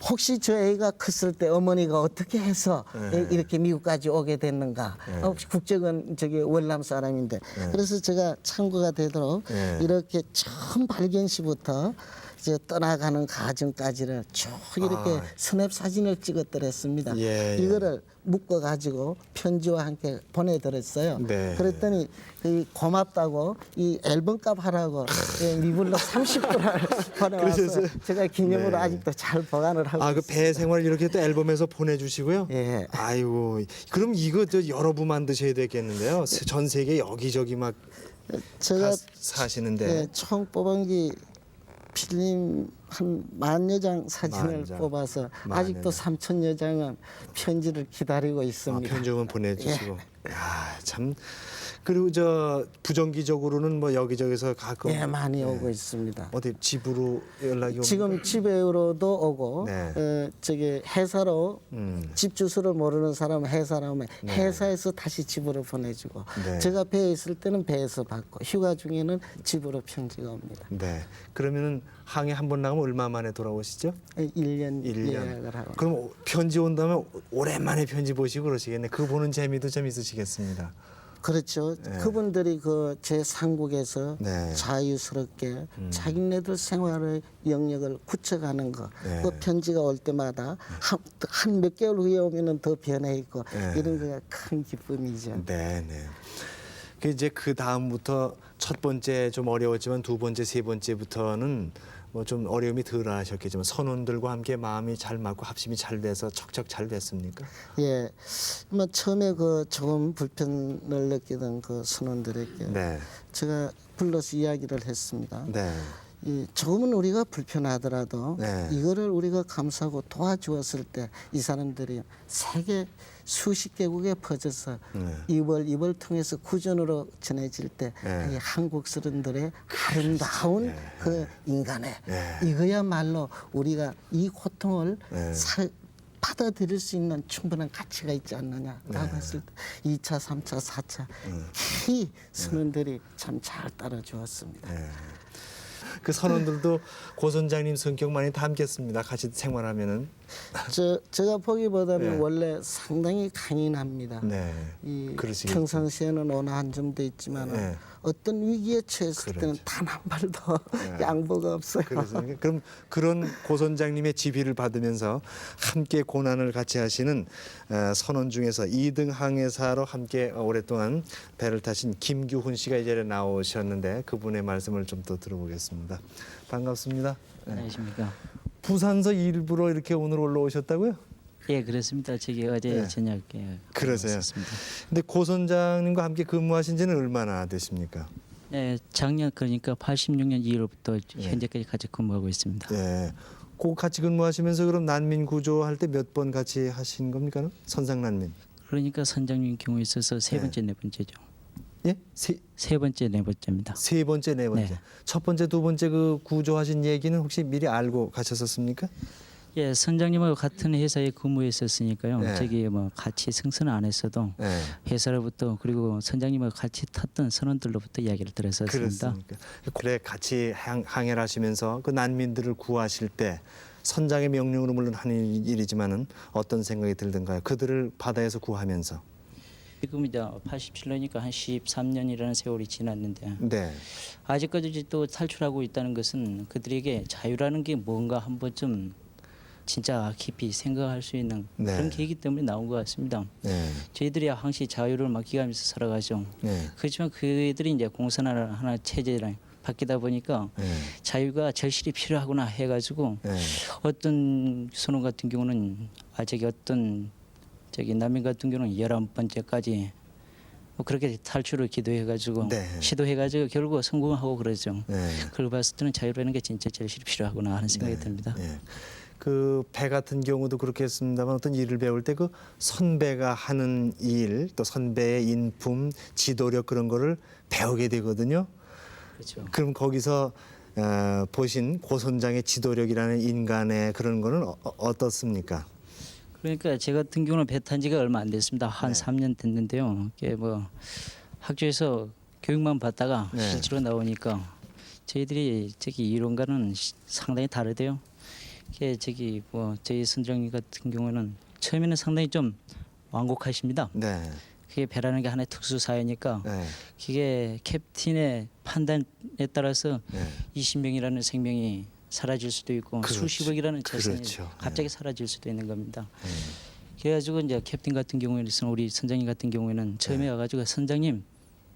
혹시 저 애가 컸을 때 어머니가 어떻게 해서 이렇게 미국까지 오게 됐는가? 혹시 국적은 저기 월남 사람인데 그래서 제가 참고가 되도록 이렇게 처음 발견 시부터 이제 떠나가는 과정까지를 쭉 이렇게 스냅 사진을 찍었더랬습니다.
예, 예.
이거를 묶어 가지고 편지와 함께 보내드렸어요.
네.
그랬더니 그 고맙다고 이 앨범 값 하라고 미불로 30불을 보내와서
그러셨어요?
제가 기념으로
네.
아직도 잘 보관을 하고
아, 그
있습니다.
배 생활 이렇게 또 앨범에서 보내주시고요.
예.
아이고, 그럼 이거 저 여러 부 만드셔야 되겠는데요. 전 세계 여기저기 막
제가
사시는데.
예, 총 뽑은 게 필름 한 10,000여 장 사진을
10,000 장.
뽑아서
10,000
아직도
장.
3,000여 장은 편지를 기다리고 있습니다.
편지만 보내주시고. 야, 참. 그리고 저 부정기적으로는 뭐 여기저기서 가끔
예, 많이 오고 있습니다.
어디 집으로 연락이 옵니까?
지금 집으로도 오고
네.
저기 회사로 집 주소를 모르는 사람은 회사로 오면 회사에서 다시 집으로 보내주고
네.
제가 배에 있을 때는 배에서 받고 휴가 중에는 집으로 편지가 옵니다.
네. 그러면은 항해 한 번 나가면 얼마 만에 돌아오시죠?
1년
1년.
예약을 하고.
그럼 편지 온다면 오랜만에 편지 보시고 그러시겠네. 그거 보는 재미도 좀 있으시겠습니다.
그렇죠. 그분들이 그 제 상국에서
네.
자유스럽게 자기네들 생활의 영역을 굳혀가는 거.
네.
그 편지가 올 때마다 한 몇 개월 후에 오면은 더 변해 있고 이런 거가 큰 기쁨이죠.
네, 네. 그 이제 그 다음부터 첫 번째 좀 어려웠지만 두 번째, 세 번째부터는 뭐 좀 어려움이 덜 하셨겠지만 선원들과 함께 마음이 잘 맞고 합심이 잘 돼서 척척 잘 됐습니까?
예, 뭐 처음에 그 조금 불편을 느끼던 그 선원들에게
네,
제가 불러서 이야기를 했습니다.
네,
이 조금은 우리가 불편하더라도
네.
이거를 우리가 감사하고 도와주었을 때 이 사람들이 세계 수십 개국에 퍼져서 이벌 통해서 구전으로 전해질 때
네.
이 한국 사람들의 아름다운 그 인간의
네.
이거야말로 우리가 이 고통을
네.
받아들일 수 있는 충분한 가치가 있지 않느냐라고 했을 때 2차, 3차, 4차 이 선원들이 참 잘 따라주었습니다.
그 선원들도 고 선장님 성격 많이 닮겠습니다. 같이 생활하면은.
제가 보기보다는
네.
원래 상당히 강인합니다.
네,
이
그러시겠죠.
평상시에는 온화한 점도 있지만
네.
어떤 위기에 처했을 때는
그렇죠.
단 한 발도 양보가 없어요.
그래서 그럼 그런 고 선장님의 지휘를 받으면서 함께 고난을 같이 하시는 선원 중에서 2등 항해사로 함께 오랫동안 배를 타신 김규훈 씨가 이제 나오셨는데 그분의 말씀을 좀 더 들어보겠습니다. 반갑습니다.
안녕하십니까.
부산서 일부러 이렇게 오늘 올라오셨다고요?
예, 그렇습니다. 저기 어제
네.
저녁에
그러세요.
있었습니다.
근데 고 선장님과 함께 근무하신 지는 얼마나 되십니까?
네, 작년 그러니까 86년 2월부터 현재까지 같이 근무하고 있습니다.
예. 그 같이 근무하시면서 그럼 난민 구조할 때 몇 번 같이 하신 겁니까? 선상 난민.
그러니까 선장님 경우에 있어서 세
네.
번째, 네 번째죠.
예?
세 번째, 네 번째입니다.
세 번째, 네 번째.
네.
첫 번째, 두 번째 그 구조하신 얘기는 혹시 미리 알고 가셨었습니까?
예, 선장님하고 같은 회사에 근무했었으니까요.
네.
저기 뭐 같이 승선을 안 했어도
네.
회사로부터 그리고 선장님하고 같이 탔던 선원들로부터 이야기를 들었었습니다.
그렇습니까? 그래 같이 항해를 하시면서 그 난민들을 구하실 때 선장의 명령으로 물론 하는 일이지만은 어떤 생각이 들던가요? 그들을 바다에서 구하면서.
지금 이제 87년이니까 한 13년이라는 세월이 지났는데
네.
아직까지 또 탈출하고 있다는 것은 그들에게 자유라는 게 뭔가 한 번쯤 진짜 깊이 생각할 수 있는
네.
그런 계기 때문에 나온 것 같습니다.
네.
저희들이 항시 자유를 맡겨가면서 살아가죠.
네.
그렇지만 그들이 이제 공산화를 하나 체제를 바뀌다 보니까
네.
자유가 절실히 필요하구나 해가지고
네.
어떤 선원 같은 경우는 아직 어떤 저기 난민 같은 경우는 11번째까지 뭐 그렇게 탈출을 기도해가지고
네.
시도해가지고 결국 성공하고 그러죠.
네.
그걸 봤을 때는 자유라는 게 진짜 절실히 필요하구나 하는 생각이 듭니다.
네. 그 배 같은 경우도 그렇게 했습니다만 어떤 일을 배울 때 그 선배가 하는 일 또 선배의 인품, 지도력 그런 거를 배우게 되거든요.
그렇죠.
그럼 거기서 보신 고 선장의 지도력이라는 인간의 그런 거는 어떻습니까?
그러니까 제 같은 경우는 배 탄 지가 얼마 안 됐습니다. 한
네.
3년 됐는데요. 이게 뭐 학교에서 교육만 받다가
네.
실제로 나오니까 저희들이 저기 이론과는 상당히 다르대요. 이게 저기 뭐 저희 선장님 같은 경우는 처음에는 상당히 좀 완곡하십니다.
네.
그게 배라는 게 하나의 특수 사회니까
네.
그게 캡틴의 판단에 따라서
네.
20명이라는 생명이 사라질 수도 있고
그렇죠.
수십억이라는 재산이
그렇죠.
갑자기 사라질 수도 있는 겁니다. 그래가지고 이제 캡틴 같은 경우에는 우리 선장님 같은 경우에는 처음에 와가지고 선장님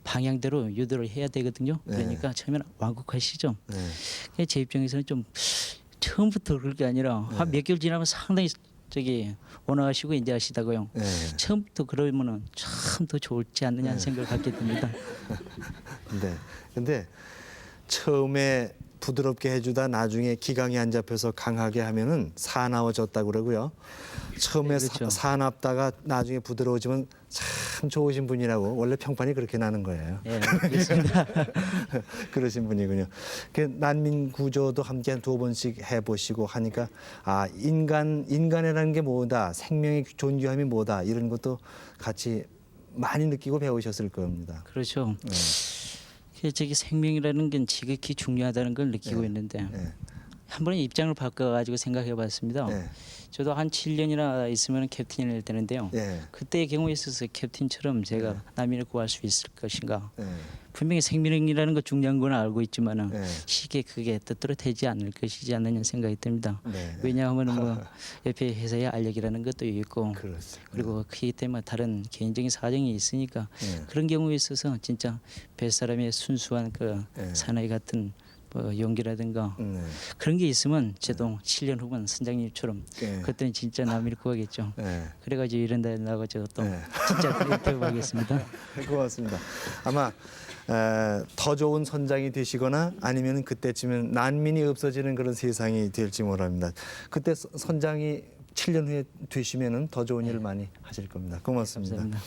방향대로 유도를 해야 되거든요.
네.
그러니까 처음에는 완곡하시죠.
네.
제 입장에서는 좀 처음부터 그럴 게 아니라 한 몇 개월 지나면 상당히 저기 원화하시고 인자하시다고요.
네.
처음부터 그러면은 참 더 좋지 않느냐 하는 생각을 갖게 됩니다.
네. 근데 처음에 부드럽게 해주다 나중에 기강이 안 잡혀서 강하게 하면은 사나워졌다 그러고요. 처음에
네, 그렇죠.
사납다가 나중에 부드러워지면 참 좋으신 분이라고 원래 평판이 그렇게 나는 거예요.
예, 그렇습니다.
그러신 분이군요. 그 난민 구조도 함께 한 2번씩 해보시고 하니까 아 인간이라는 게 뭐다, 생명의 존귀함이 뭐다 이런 것도 같이 많이 느끼고 배우셨을 겁니다.
그렇죠.
네.
저기 생명이라는 게 지극히 중요하다는 걸 느끼고 있는데
네.
한 번에 입장을 바꿔가지고 생각해봤습니다.
네.
저도 한 7년이나 있으면 캡틴이 되는데요.
네.
그때의 경우에 있어서 캡틴처럼 제가 난민을 구할 수 있을 것인가.
네.
분명히 생명이라는 거 중요한 건 알고 있지만은
네.
쉽게 그게 뜻대로 되지 않을 것이지 않느냐 생각이 듭니다.
네.
왜냐하면 뭐 옆에 회사의 알력이라는 것도 있고
그렇습니다.
그리고 그렇기 때문에 다른 개인적인 사정이 있으니까
네.
그런 경우에 있어서 진짜 뱃사람의 순수한 그
네.
사나이 같은 뭐 용기라든가
네.
그런 게 있으면 저도 7년 후면 선장님처럼
네.
그때는 진짜 남일 구하겠죠.
네.
그래가지고 이런 데 나가서 또
네.
진짜 인터뷰 하겠습니다.
고맙습니다. 아마 더 좋은 선장이 되시거나 아니면 그때쯤은 난민이 없어지는 그런 세상이 될지 모릅니다. 그때 선장이 7년 후에 되시면은 더 좋은 일을 많이 하실 겁니다. 고맙습니다.
감사합니다.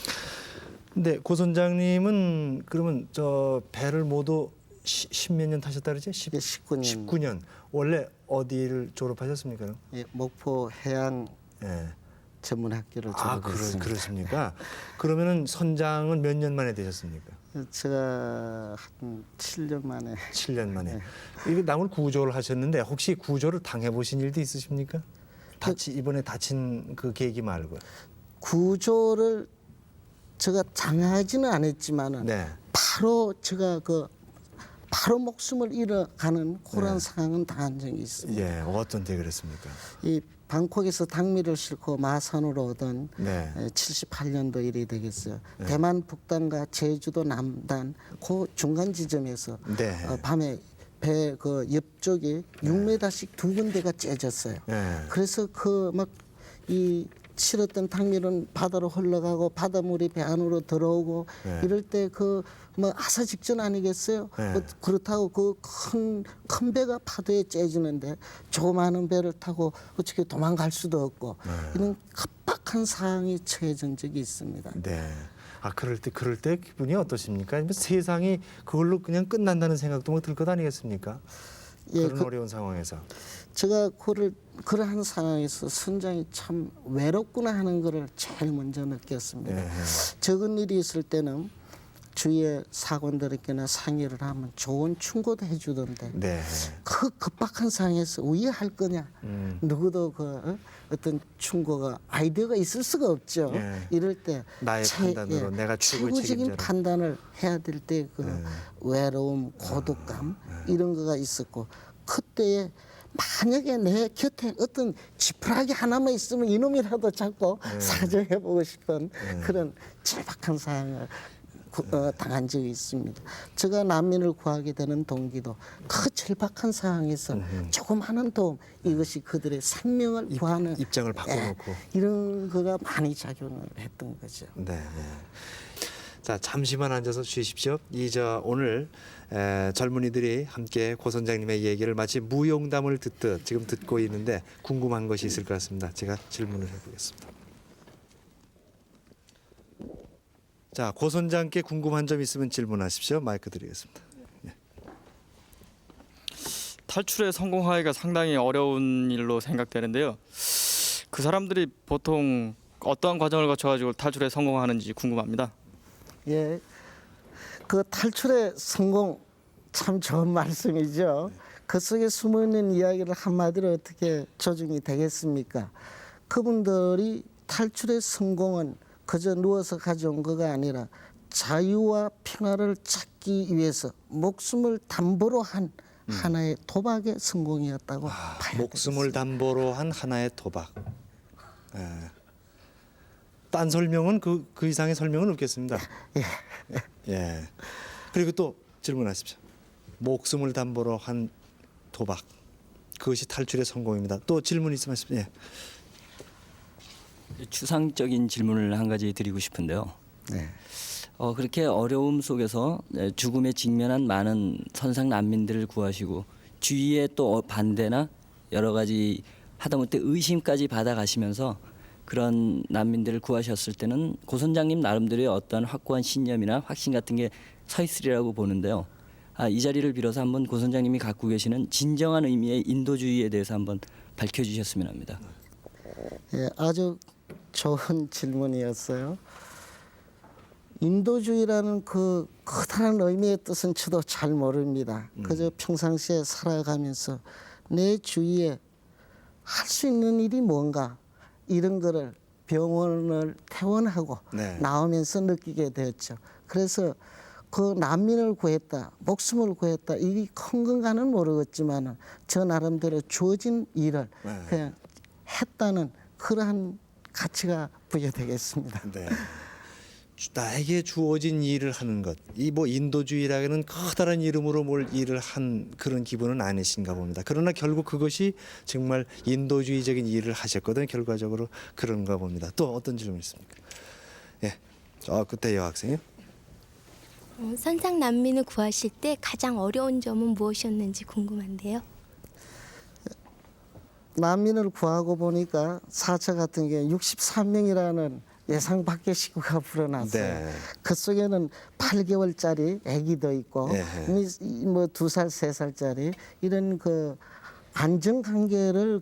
근데 고 선장님은 그러면 저 배를 모두 10몇 년 타셨다 그러죠?
19년.
19년. 원래 어디를 졸업하셨습니까? 그럼?
예, 목포 해양
예.
전문학교를
아,
졸업했습니다.
그러십니까? 그러면은 선장은 몇 년 만에 되셨습니까?
제가 한 7년 만에
7년 만에. 이게 남을 구조를 하셨는데 혹시 구조를 당해보신 일도 있으십니까? 이번에 다친 그 계기 말고.
구조를 제가 당하지는 않았지만은
네.
바로 제가 바로 목숨을 잃어가는 그런
네.
상황은 당한 적이 있습니다.
예, 어떤 데 그랬습니까?
이 방콕에서 당미를 싣고 마산으로 오던
네.
78년도 일이 되겠어요. 대만 북단과 제주도 남단 그 중간 지점에서
네.
밤에 배 그 옆쪽에 6m씩 두 군데가 째졌어요.
네.
그래서 이 실었던 당밀은 바다로 흘러가고 바닷물이 배 안으로 들어오고
네.
이럴 때 아사 직전 아니겠어요?
네.
그렇다고 그 큰 배가 파도에 째지는데 조그마한 배를 타고 어떻게 도망갈 수도 없고
네.
이런 급박한 상황이 처해진 적이 있습니다.
네. 그럴 때 기분이 어떠십니까? 아니면 세상이 그걸로 그냥 끝난다는 생각도 뭐 들 것 아니겠습니까?
예,
그런 어려운 상황에서.
제가 그러한 상황에서 선장이 참 외롭구나 하는 것을 제일 먼저 느꼈습니다.
예.
적은 일이 있을 때는 주위에 사관들에게나 상의를 하면 좋은 충고도 해주던데
네.
그 급박한 상황에서 왜 할 거냐? 누구도 어떤 충고가 아이디어가 있을 수가 없죠.
예.
이럴 때
나의 판단으로 내가 최고의
최고적인
책임자로.
판단을 해야 될 때 그 외로움, 고독감 이런 거가 있었고 그때에 만약에 내 곁에 어떤 지푸라기 하나만 있으면 이놈이라도 잡고 사정해보고 싶은 그런 절박한 상황을 당한 적이 있습니다. 제가 난민을 구하게 되는 동기도 그 절박한 상황에서 조금 하는 도움 이것이 그들의 생명을 구하는
입장을 바꿔놓고.
이런 거가 많이 작용을 했던 거죠.
네. 자, 잠시만 앉아서 쉬십시오. 오늘 젊은이들이 함께 고 선장님의 얘기를 마치 무용담을 듣듯 지금 듣고 있는데 궁금한 것이 있을 것 같습니다. 제가 질문을 해보겠습니다. 자, 고 선장께 궁금한 점 있으면 질문하십시오. 마이크 드리겠습니다.
탈출에 성공하기가 상당히 어려운 일로 생각되는데요. 그 사람들이 보통 어떠한 과정을 거쳐가지고 탈출에 성공하는지 궁금합니다.
예, 그 탈출의 성공 참 좋은 말씀이죠. 그 속에 숨어 있는 이야기를 한마디로 어떻게 조정이 되겠습니까? 그분들이 탈출의 성공은 그저 누워서 가져온 거가 아니라 자유와 평화를 찾기 위해서 목숨을 담보로 한 하나의 도박의 성공이었다고 봐야
목숨을
되겠습니다.
담보로 한 하나의 도박. 딴 설명은 그 이상의 설명은 없겠습니다. 예. 그리고 또 질문하십시오. 목숨을 담보로 한 도박. 그것이 탈출의 성공입니다. 또 질문 있으면 하십시오. 예.
추상적인 질문을 한 가지 드리고 싶은데요.
네.
그렇게 어려움 속에서 죽음에 직면한 많은 선상 난민들을 구하시고 주위에 또 반대나 여러 가지 하다못해 의심까지 받아가시면서 그런 난민들을 구하셨을 때는 고 선장님 나름대로의 어떤 확고한 신념이나 확신 같은 게 서 있으리라고 보는데요. 이 자리를 빌어서 한번 고 선장님이 갖고 계시는 진정한 의미의 인도주의에 대해서 한번 밝혀주셨으면 합니다.
예, 아주 좋은 질문이었어요. 인도주의라는 그 커다란 의미의 뜻은 저도 잘 모릅니다. 그저 평상시에 살아가면서 내 주위에 할 수 있는 일이 뭔가 이런 거를 병원을 퇴원하고
네.
나오면서 느끼게 되었죠. 그래서 그 난민을 구했다, 목숨을 구했다, 이 큰 건가는 모르겠지만 저 나름대로 주어진 일을 그냥 했다는 그러한 가치가 부여되겠습니다.
네. 나에게 주어진 일을 하는 것. 이 뭐 인도주의라는 커다란 이름으로 뭘 일을 한 그런 기분은 아니신가 봅니다. 그러나 결국 그것이 정말 인도주의적인 일을 하셨거든요. 결과적으로 그런가 봅니다. 또 어떤 질문 있습니까? 예. 그때 여학생이요.
선상 난민을 구하실 때 가장 어려운 점은 무엇이었는지 궁금한데요.
난민을 구하고 보니까 4차 같은 경우 63명이라는 예상 밖의 식구가 불어났어요.
네.
그 속에는 8개월짜리 아기도 있고
예.
뭐 2살, 3살짜리 이런 그 안정 관계를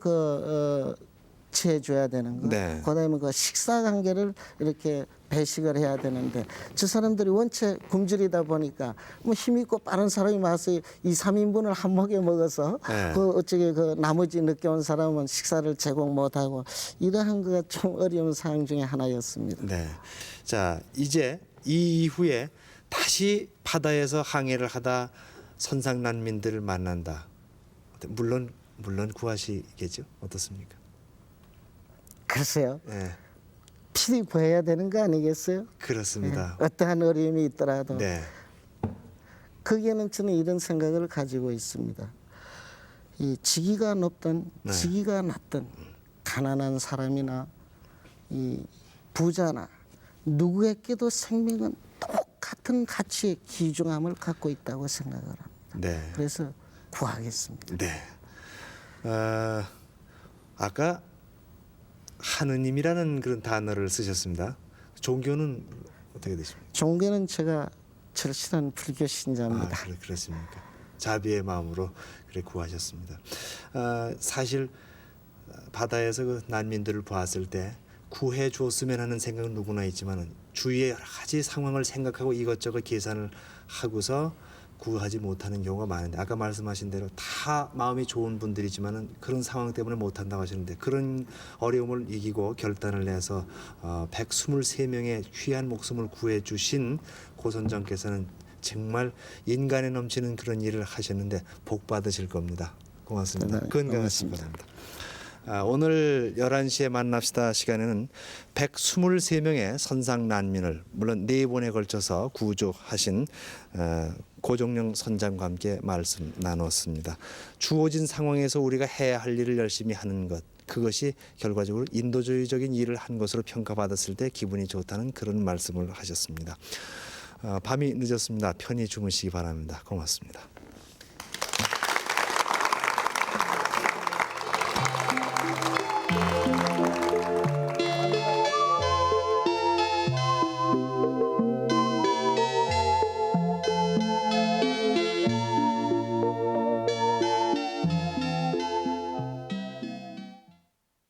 취해줘야 되는 거.
네.
그다음에 그 식사 관계를 이렇게 배식을 해야 되는데 저 사람들이 원체 굶주리다 보니까 뭐 힘있고 빠른 사람이 와서 2~3인분을 한 목에 먹어서
네.
그 어쩌게 그 나머지 늦게 온 사람은 식사를 제공 못하고 이러한 거가 좀 어려운 상황 중에 하나였습니다.
네. 자, 이제 이 이후에 다시 바다에서 항해를 하다 선상 난민들을 만난다. 물론 구하시겠죠. 어떻습니까?
글쎄요.
예.
필히 구해야 되는 거 아니겠어요?
그렇습니다.
어떠한 어려움이 있더라도
네.
거기에는 저는 이런 생각을 가지고 있습니다. 이 직위가 높든
네.
직위가 낮든 가난한 사람이나 이 부자나 누구에게도 생명은 똑같은 가치의 귀중함을 갖고 있다고 생각을 합니다.
네.
그래서 구하겠습니다.
네. 아까 하느님이라는 그런 단어를 쓰셨습니다. 종교는 어떻게 되십니까?
종교는 제가 절실한 불교 신자입니다.
그렇습니까? 자비의 마음으로 그래 구하셨습니다. 사실 바다에서 그 난민들을 보았을 때 구해 줬으면 하는 생각은 누구나 있지만 주위의 여러 가지 상황을 생각하고 이것저것 계산을 하고서 구하지 못하는 경우가 많은데 아까 말씀하신 대로 다 마음이 좋은 분들이지만은 그런 상황 때문에 못한다고 하시는데 그런 어려움을 이기고 결단을 내서 123명의 귀한 목숨을 구해 주신 고선장께서는 정말 인간에 넘치는 그런 일을 하셨는데 복 받으실 겁니다. 고맙습니다.
네,
건강하시기
고맙습니다.
바랍니다. 오늘 11시에 만납시다 시간에는 123명의 선상 난민을 물론 4번에 걸쳐서 구조하신 고종령 선장과 함께 말씀 나눴습니다. 주어진 상황에서 우리가 해야 할 일을 열심히 하는 것 그것이 결과적으로 인도주의적인 일을 한 것으로 평가받았을 때 기분이 좋다는 그런 말씀을 하셨습니다. 밤이 늦었습니다. 편히 주무시기 바랍니다. 고맙습니다.